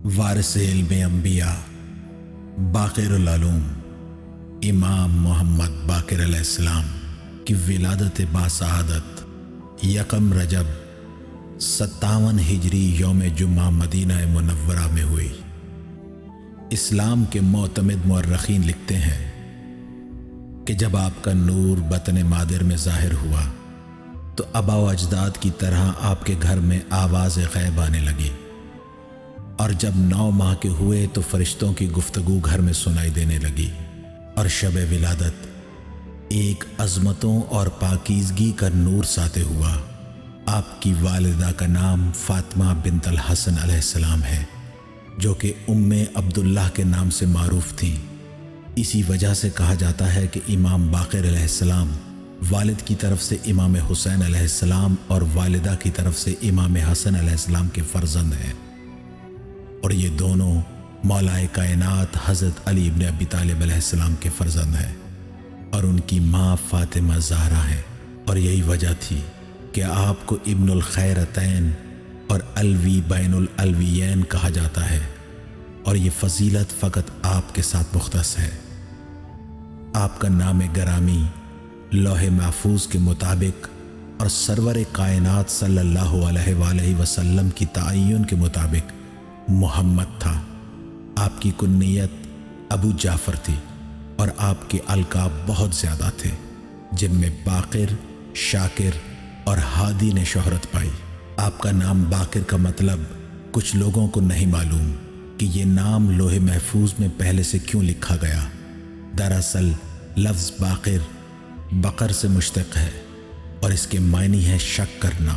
وارث علم انبیاء باقر العلوم امام محمد باقر علیہ السلام کی ولادت باسعادت یکم رجب 57 ہجری یوم جمعہ مدینہ منورہ میں ہوئی۔ اسلام کے معتمد مورخین لکھتے ہیں کہ جب آپ کا نور بطن مادر میں ظاہر ہوا تو آبا و اجداد کی طرح آپ کے گھر میں آواز غیب آنے لگی، اور جب 9 ماہ کے ہوئے تو فرشتوں کی گفتگو گھر میں سنائی دینے لگی، اور شب ولادت ایک عظمتوں اور پاکیزگی کا نور ساتے ہوا۔ آپ کی والدہ کا نام فاطمہ بنت الحسن علیہ السلام ہے، جو کہ ام عبداللہ کے نام سے معروف تھیں۔ اسی وجہ سے کہا جاتا ہے کہ امام باقر علیہ السلام والد کی طرف سے امام حسین علیہ السلام اور والدہ کی طرف سے امام حسن علیہ السلام کے فرزند ہیں، اور یہ دونوں مولا کائنات حضرت علی ابن ابی طالب علیہ السلام کے فرزند ہیں، اور ان کی ماں فاطمہ زہرا ہیں۔ اور یہی وجہ تھی کہ آپ کو ابن الخیرتین اور الوی بین الالویین کہا جاتا ہے، اور یہ فضیلت فقط آپ کے ساتھ مختص ہے۔ آپ کا نام گرامی لوح محفوظ کے مطابق اور سرور کائنات صلی اللہ علیہ وآلہ وسلم کی تعین کے مطابق محمد تھا۔ آپ کی کنیت ابو جعفر تھی، اور آپ کے القاب بہت زیادہ تھے، جن میں باقر، شاکر اور ہادی نے شہرت پائی۔ آپ کا نام باقر کا مطلب کچھ لوگوں کو نہیں معلوم کہ یہ نام لوح محفوظ میں پہلے سے کیوں لکھا گیا۔ دراصل لفظ باقر بقر سے مشتق ہے، اور اس کے معنی ہے شک کرنا،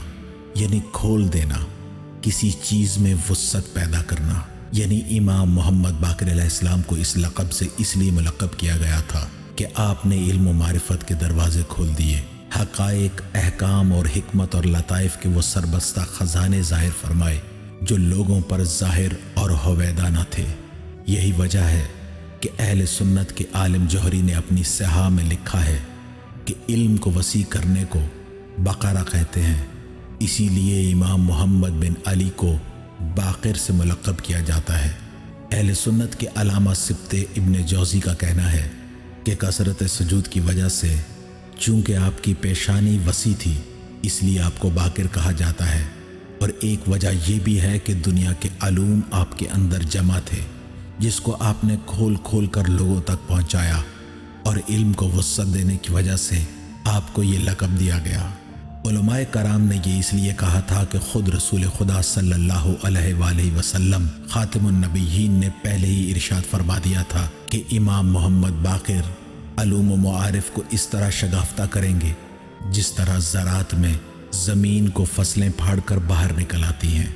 یعنی کھول دینا، کسی چیز میں وسعت پیدا کرنا۔ یعنی امام محمد باقر علیہ السلام کو اس لقب سے اس لیے ملقب کیا گیا تھا کہ آپ نے علم و معرفت کے دروازے کھول دیے، حقائق، احکام اور حکمت اور لطائف کے وہ سربستہ خزانے ظاہر فرمائے جو لوگوں پر ظاہر اور ہویدا نہ تھے۔ یہی وجہ ہے کہ اہل سنت کے عالم جوہری نے اپنی صحاح میں لکھا ہے کہ علم کو وسیع کرنے کو بقرہ کہتے ہیں، اسی لیے امام محمد بن علی کو باقر سے ملقب کیا جاتا ہے۔ اہل سنت کے علامہ سبط ابن جوزی کا کہنا ہے کہ کثرت سجود کی وجہ سے چونکہ آپ کی پیشانی وسیع تھی، اس لیے آپ کو باقر کہا جاتا ہے، اور ایک وجہ یہ بھی ہے کہ دنیا کے علوم آپ کے اندر جمع تھے، جس کو آپ نے کھول کھول کر لوگوں تک پہنچایا، اور علم کو وسعت دینے کی وجہ سے آپ کو یہ لقب دیا گیا۔ علماء کرام نے یہ اس لیے کہا تھا کہ خود رسول خدا صلی اللہ علیہ وآلہ وسلم خاتم النبیین نے پہلے ہی ارشاد فرما دیا تھا کہ امام محمد باقر علوم و معارف کو اس طرح شگافتہ کریں گے جس طرح زراعت میں زمین کو فصلیں پھاڑ کر باہر نکل آتی ہیں۔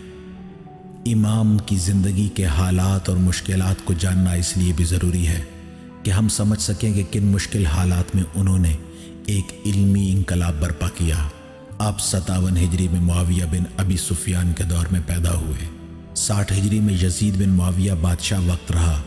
امام کی زندگی کے حالات اور مشکلات کو جاننا اس لیے بھی ضروری ہے کہ ہم سمجھ سکیں کہ کن مشکل حالات میں انہوں نے ایک علمی انقلاب برپا کیا۔ آپ 57 ہجری میں معاویہ بن ابی سفیان کے دور میں پیدا ہوئے، 60 ہجری میں یزید بن معاویہ بادشاہ وقت رہا،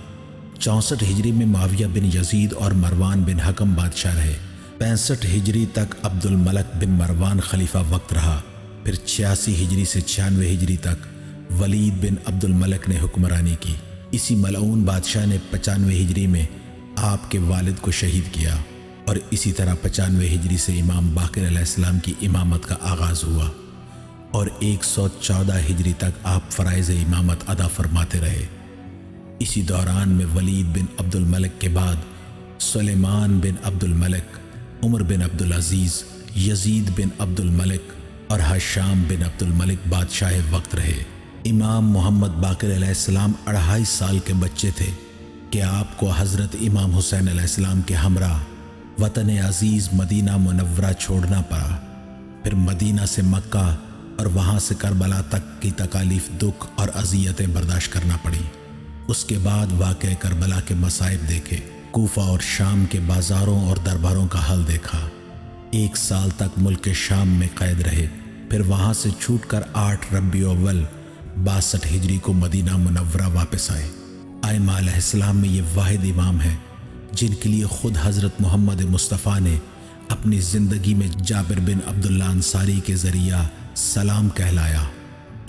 64 ہجری میں معاویہ بن یزید اور مروان بن حکم بادشاہ رہے، 65 ہجری تک عبد الملک بن مروان خلیفہ وقت رہا، پھر 86 ہجری سے 96 ہجری تک ولید بن عبد الملک نے حکمرانی کی۔ اسی ملعون بادشاہ نے 95 ہجری میں آپ کے والد کو شہید کیا، اور اسی طرح 95 ہجری سے امام باقر علیہ السلام کی امامت کا آغاز ہوا، اور 114 ہجری تک آپ فرائض امامت ادا فرماتے رہے۔ اسی دوران میں ولید بن عبد الملک کے بعد سلیمان بن عبد الملک، عمر بن عبد العزیز، یزید بن عبد الملک اور ہشام بن عبد الملک بادشاہ وقت رہے۔ امام محمد باقر علیہ السلام 2.5 سال کے بچے تھے کہ آپ کو حضرت امام حسین علیہ السلام کے ہمراہ وطن عزیز مدینہ منورہ چھوڑنا پڑا، پھر مدینہ سے مکہ اور وہاں سے کربلا تک کی تکالیف، دکھ اور اذیتیں برداشت کرنا پڑیں۔ اس کے بعد واقعہ کربلا کے مصائب دیکھے، کوفہ اور شام کے بازاروں اور درباروں کا حال دیکھا۔ 1 سال تک ملک شام میں قید رہے، پھر وہاں سے چھوٹ کر 8 ربیع الاول 62 ہجری کو مدینہ منورہ واپس آئے۔ ائمہ علیہ السلام میں یہ واحد امام ہیں جن کے لیے خود حضرت محمد مصطفیٰ نے اپنی زندگی میں جابر بن عبداللہ انصاری کے ذریعہ سلام کہلایا۔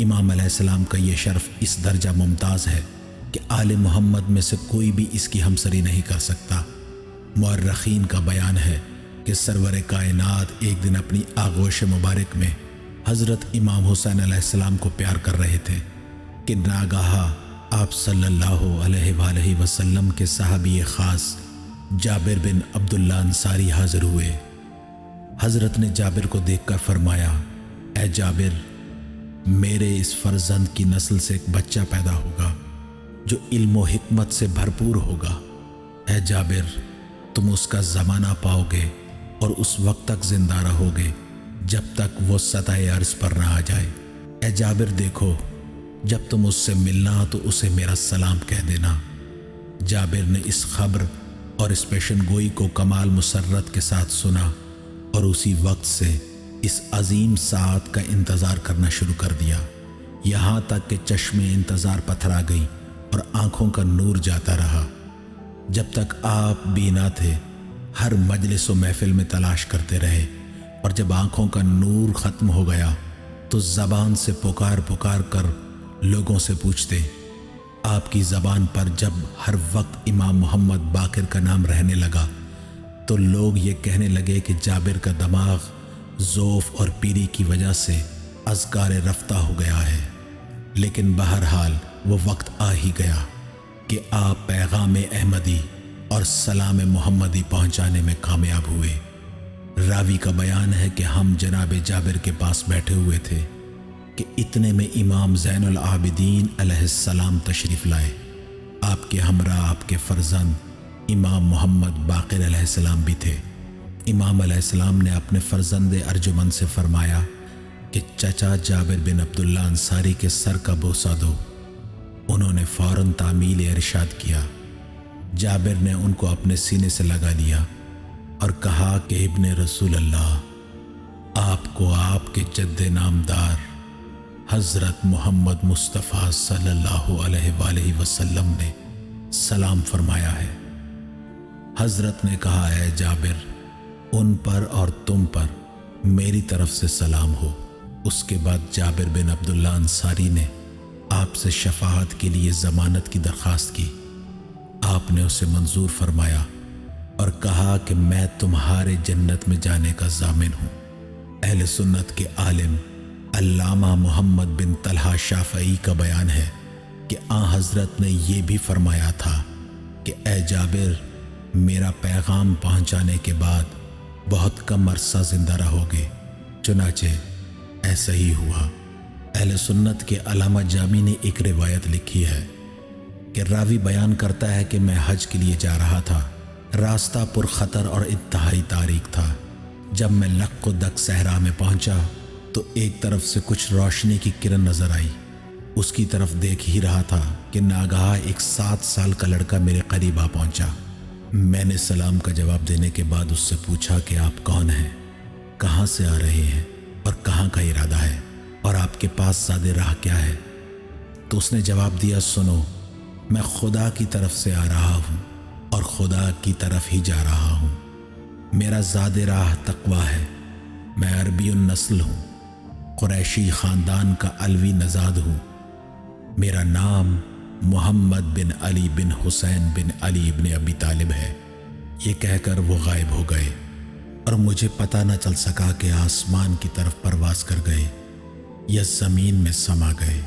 امام علیہ السلام کا یہ شرف اس درجہ ممتاز ہے کہ آل محمد میں سے کوئی بھی اس کی ہمسری نہیں کر سکتا۔ مورخین کا بیان ہے کہ سرور کائنات ایک دن اپنی آغوش مبارک میں حضرت امام حسین علیہ السلام کو پیار کر رہے تھے کہ ناگہاں آپ صلی اللہ علیہ وآلہ وسلم کے صحابی خاص جابر بن عبداللہ انصاری حاضر ہوئے۔ حضرت نے جابر کو دیکھ کر فرمایا، اے جابر، میرے اس فرزند کی نسل سے ایک بچہ پیدا ہوگا جو علم و حکمت سے بھرپور ہوگا۔ اے جابر، تم اس کا زمانہ پاؤ گے اور اس وقت تک زندہ رہو گے جب تک وہ سطح عرض پر نہ آ جائے۔ اے جابر دیکھو، جب تم اس سے ملنا تو اسے میرا سلام کہہ دینا۔ جابر نے اس خبر اور اس پیشن گوئی کو کمال مسرت کے ساتھ سنا اور اسی وقت سے اس عظیم ساعت کا انتظار کرنا شروع کر دیا، یہاں تک کہ چشمے انتظار پتھرا گئی اور آنکھوں کا نور جاتا رہا۔ جب تک آپ بینا تھے ہر مجلس و محفل میں تلاش کرتے رہے، اور جب آنکھوں کا نور ختم ہو گیا تو زبان سے پکار پکار کر لوگوں سے پوچھتے۔ آپ کی زبان پر جب ہر وقت امام محمد باقر کا نام رہنے لگا تو لوگ یہ کہنے لگے کہ جابر کا دماغ ذوف اور پیری کی وجہ سے اذکار رفتہ ہو گیا ہے۔ لیکن بہرحال وہ وقت آ ہی گیا کہ آپ پیغام احمدی اور سلام محمدی پہنچانے میں کامیاب ہوئے۔ راوی کا بیان ہے کہ ہم جناب جابر کے پاس بیٹھے ہوئے تھے کہ اتنے میں امام زین العابدین علیہ السلام تشریف لائے۔ آپ کے ہمراہ آپ کے فرزند امام محمد باقر علیہ السلام بھی تھے۔ امام علیہ السلام نے اپنے فرزند ارجمند سے فرمایا کہ چچا جابر بن عبداللہ انصاری کے سر کا بوسہ دو۔ انہوں نے فوراً تعمیل ارشاد کیا۔ جابر نے ان کو اپنے سینے سے لگا لیا اور کہا کہ ابن رسول اللہ، آپ کو آپ کے جد نامدار حضرت محمد مصطفیٰ صلی اللہ علیہ وآلہ وسلم نے سلام فرمایا ہے۔ حضرت نے کہا، اے جابر، ان پر اور تم پر میری طرف سے سلام ہو۔ اس کے بعد جابر بن عبداللہ انصاری نے آپ سے شفاعت کے لیے ضمانت کی درخواست کی۔ آپ نے اسے منظور فرمایا اور کہا کہ میں تمہارے جنت میں جانے کا ضامن ہوں۔ اہل سنت کے عالم علامہ محمد بن طلحہ شافعی کا بیان ہے کہ حضرت نے یہ بھی فرمایا تھا کہ اے جابر، میرا پیغام پہنچانے کے بعد بہت کم عرصہ زندہ رہو گے۔ چنانچہ ایسا ہی ہوا۔ اہل سنت کے علامہ جامی نے ایک روایت لکھی ہے کہ راوی بیان کرتا ہے کہ میں حج کے لیے جا رہا تھا۔ راستہ پر خطر اور انتہائی تاریک تھا۔ جب میں لق و دق صحرا میں پہنچا تو ایک طرف سے کچھ روشنی کی کرن نظر آئی۔ اس کی طرف دیکھ ہی رہا تھا کہ ناگہاں ایک 7 سال کا لڑکا میرے قریب آ پہنچا۔ میں نے سلام کا جواب دینے کے بعد اس سے پوچھا کہ آپ کون ہیں، کہاں سے آ رہے ہیں اور کہاں کا ارادہ ہے، اور آپ کے پاس زاد راہ کیا ہے؟ تو اس نے جواب دیا، سنو، میں خدا کی طرف سے آ رہا ہوں اور خدا کی طرف ہی جا رہا ہوں۔ میرا زاد راہ تقویٰ ہے۔ میں عربی النسل ہوں، قریشی خاندان کا علوی نژاد ہوں۔ میرا نام محمد بن علی بن حسین بن علی بن ابی طالب ہے۔ یہ کہہ کر وہ غائب ہو گئے اور مجھے پتہ نہ چل سکا کہ آسمان کی طرف پرواز کر گئے یا زمین میں سما گئے۔